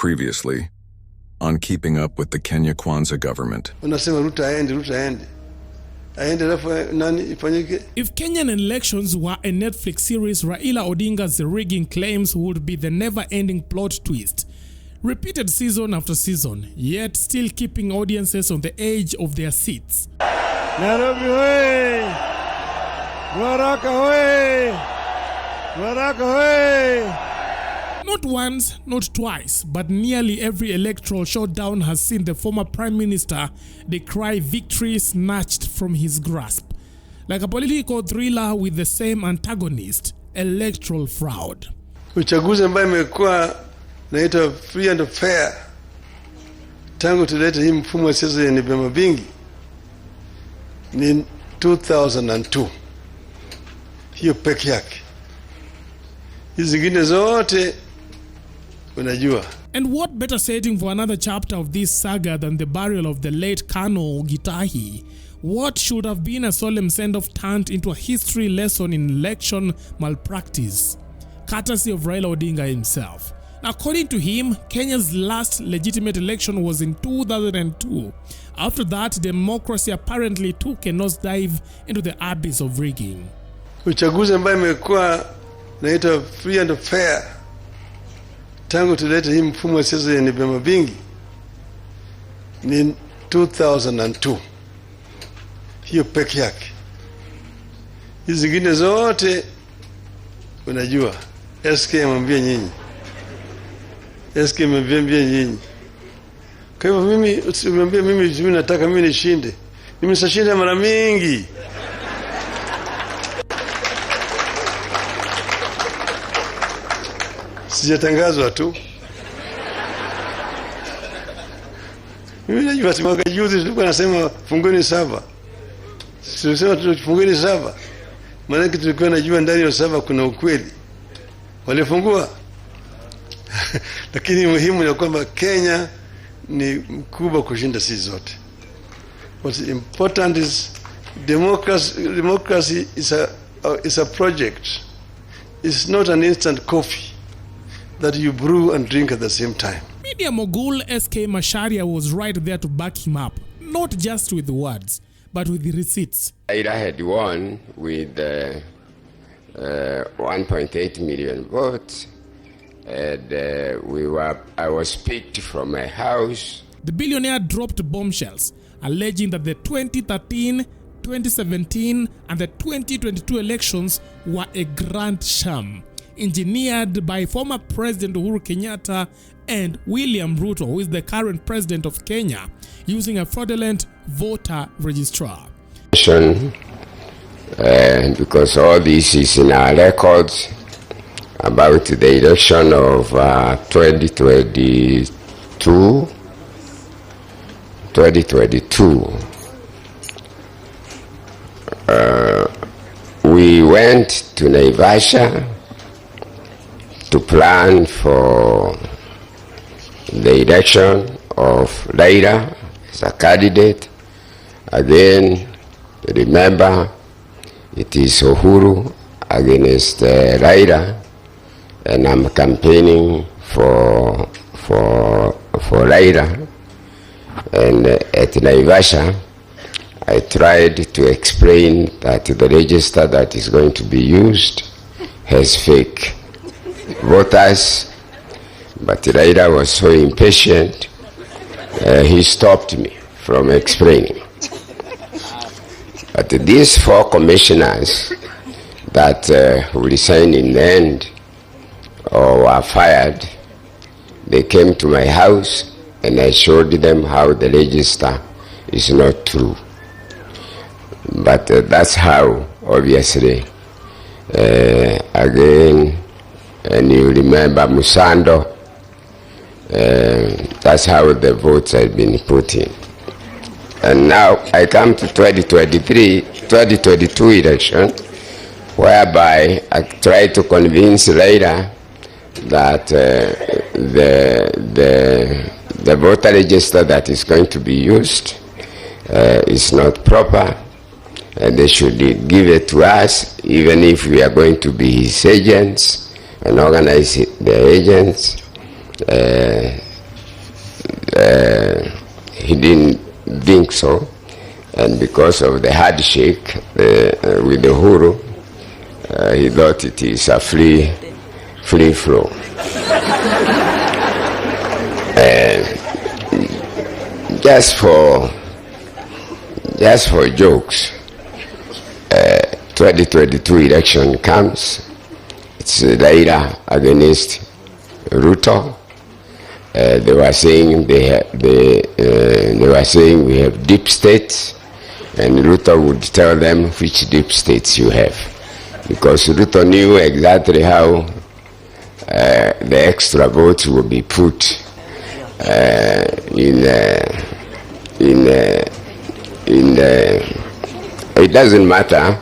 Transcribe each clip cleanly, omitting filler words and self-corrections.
Previously, on keeping up with the Kenya Kwanza government. Unasema Ruto aende, Ruto aende. Aende alafu nani ifanyike? If Kenyan elections were a Netflix series, Raila Odinga's rigging claims would be the never-ending plot twist. Repeated season after season, yet still keeping audiences on the edge of their seats. Nairobi hoye! Baraka hoye! Baraka hoye! Not once, not twice, but nearly every electoral showdown has seen the former Prime Minister decry victory snatched from his grasp. Like a political thriller with the same antagonist, electoral fraud. Uchaguzi ambayo imekuwa naitwa free and fair tangu tulete hii mfumo wa siasa yenye vyama vingi ni 2002. Hiyo peke yake. Hizi zingine zote unajua. And what better setting for another chapter of this saga than the burial of the late Colonel Gitahi? What should have been a solemn send-off turned into a history lesson in election malpractice, courtesy of Raila Odinga himself. Now, according to him, Kenya's last legitimate election was in 2002. After that, democracy apparently took a nosedive into the abyss of rigging. Uchaguzi ambayo imekuwa naitwa free and fair tangu tulete hii mfumo wa siasa yenye vyama vingi ni 2002. Hiyo peke yake. Hizi zingine zote unajua. SK mwambie nyinyi. SK mwambie nyinyi. Kwa hivyo mimi usimwambie mimi nataka mimi nishinde. Mimi sashinda mara mingi. Sijatangazwa tu. Mimi najua mwaka juzi tulikuwa nasema fungeni saba. Tulisema tufungeni saba. Maana tulikuwa najua ndani ya saba kuna ukweli. Walifungua. Lakini muhimu ni kwamba Kenya ni mkubwa kushinda sisi zote. What's important is democracy is a project. It's not an instant coffee that you brew and drink at the same time. Media mogul SK Macharia was right there to back him up, not just with words, but with the receipts. Raila had won with 1.8 million votes, and I was picked from my house. The billionaire dropped bombshells, alleging that the 2013, 2017, and the 2022 elections were a grand sham, engineered by former President Uhuru Kenyatta and William Ruto, who is the current president of Kenya, using a fraudulent voter registrar. Because all this is in our records about the election of 2022. We went to Naivasha to plan for the election of Raila as a candidate. Again, remember, it is Uhuru against Raila, and I'm campaigning for Raila. And at Naivasha, I tried to explain that the register that is going to be used has fake voters, but Raila was so impatient, he stopped me from explaining. But these four commissioners that will resign in the end or were fired, they came to my house and I showed them how the register is not true. But that's how, obviously, again, and you remember Musando, that's how the votes have been put in. And now I come to 2022 election, whereby I try to convince Raila that the voter register that is going to be used is not proper, and they should give it to us, even if we are going to be his agents and organize the agents. he didn't think so, and because of the handshake with the Uhuru, he thought it is a free flow. Just for jokes, 2022 election comes. It's Raila against Ruto. They were saying we have deep states, and Ruto would tell them which deep states you have, because Ruto knew exactly how the extra votes will be put it doesn't matter.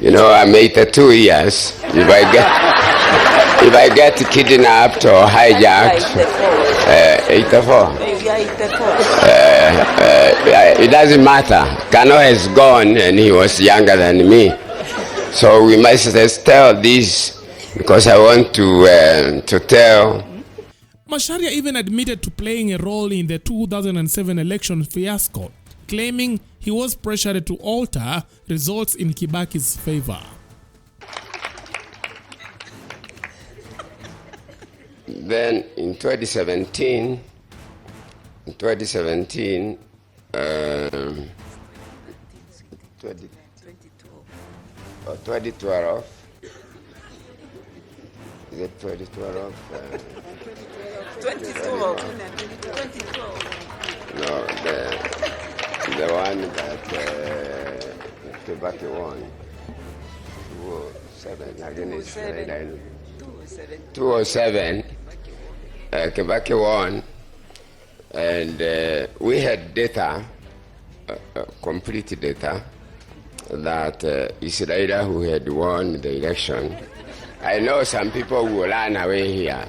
You know, I'm 82 years. If I get kidnapped or hijacked, 84. It doesn't matter. Kano has gone and he was younger than me. So we must just tell this, because I want to tell. Macharia even admitted to playing a role in the 2007 election fiasco, claiming he was pressured to alter results in Kibaki's favor. Then in 2017, 2012, is it 2012? 2012. No, the one that Kibaki won. 2007 against Raila. 2007, Kibaki won, and we had data, complete data, that it's Raila who had won the election. I know some people will run away here,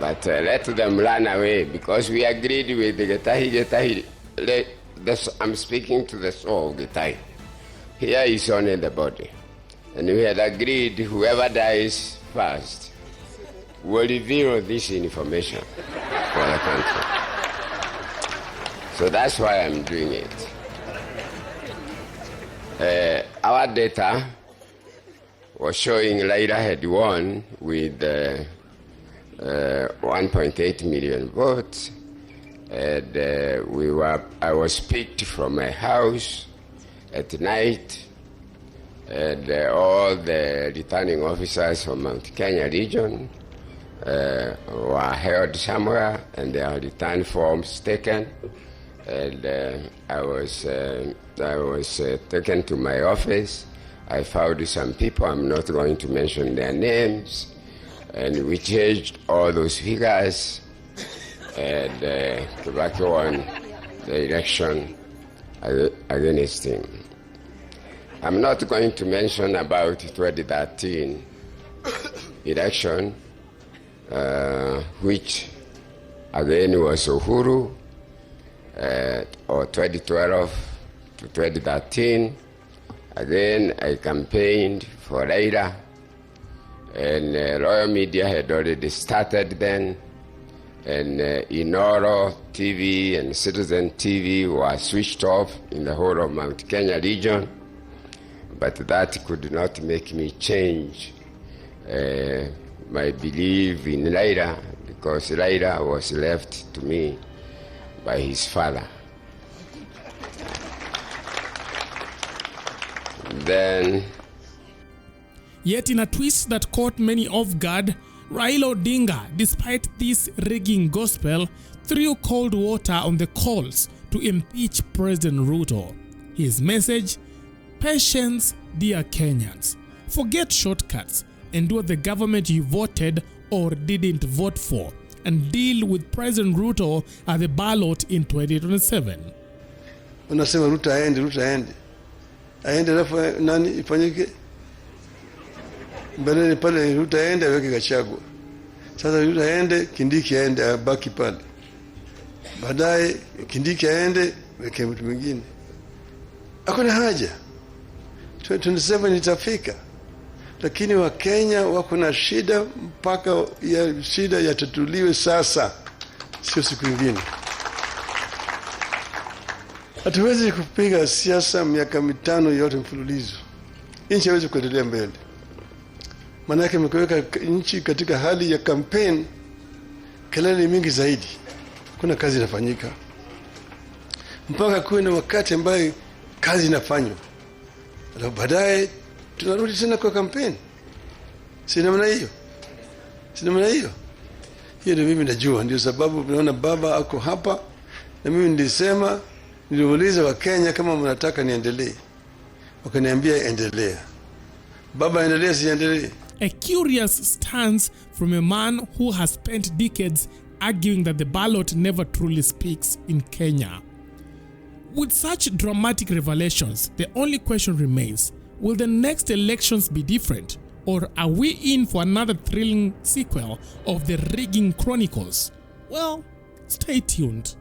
but let them run away, because we agreed with the Getahi. I'm speaking to the soul of Getahi. Here is only the body. And we had agreed whoever dies first will reveal this information for the country. So that's why I'm doing it. Our data was showing Raila had won with 1.8 million votes, and I was picked from my house at night, and all the returning officers from Mount Kenya region were held somewhere, and their return forms taken, and I was taken to my office. I found some people, I'm not going to mention their names, and we changed all those figures, and Kibaki won the election against him. I'm not going to mention about 2013 election, which again was Uhuru, or 2012 to 2013. Again, I campaigned for Raila, and Royal Media had already started then, and Inoro TV and Citizen TV were switched off in the whole of Mount Kenya region, but that could not make me change my belief in Raila, because Raila was left to me by his father. Then, yet in a twist that caught many off guard, Raila Odinga, despite this rigging gospel, threw cold water on the calls to impeach President Ruto. His message: patience, dear Kenyans. Forget shortcuts, endure the government you voted or didn't vote for, and deal with President Ruto at the ballot in 2027. Unasema Ruto aende. Aende alafu nani ifanyike? Mbeleni pale Ruto aende aweke Gachagua. Sasa Ruto aende, Kindiki aende abaki pale. Baadaye Kindiki aende, weke mtu mwingine. Hakuna haja. 2027 itafika. Lakini Wakenya wako na shida, mpaka ya shida yatatuliwe sasa, sio siku nyingine. Hatuwezi kupiga siasa miaka mitano yote mfululizo. Nchi haiwezi kuendelea mbele. Maanake mkiweka nchi katika hali ya campaign, kelele mingi zaidi, kuna kazi inafanyika mpaka kuwe na wakati ambaye kazi inafanywa, na baadaye tunarudi tena kwa campaign. Si namna hiyo? Si namna hiyo? Hiyo ndio mimi najua, ndio sababu unaona baba ako hapa, na mimi nilisema, niliuliza wa Kenya kama mnataka niendelee, wakaniambia endelea. Baba, endelea si endelee? A curious stance from a man who has spent decades arguing that the ballot never truly speaks in Kenya. With such dramatic revelations, the only question remains, will the next elections be different? Or are we in for another thrilling sequel of the rigging chronicles? Well, stay tuned.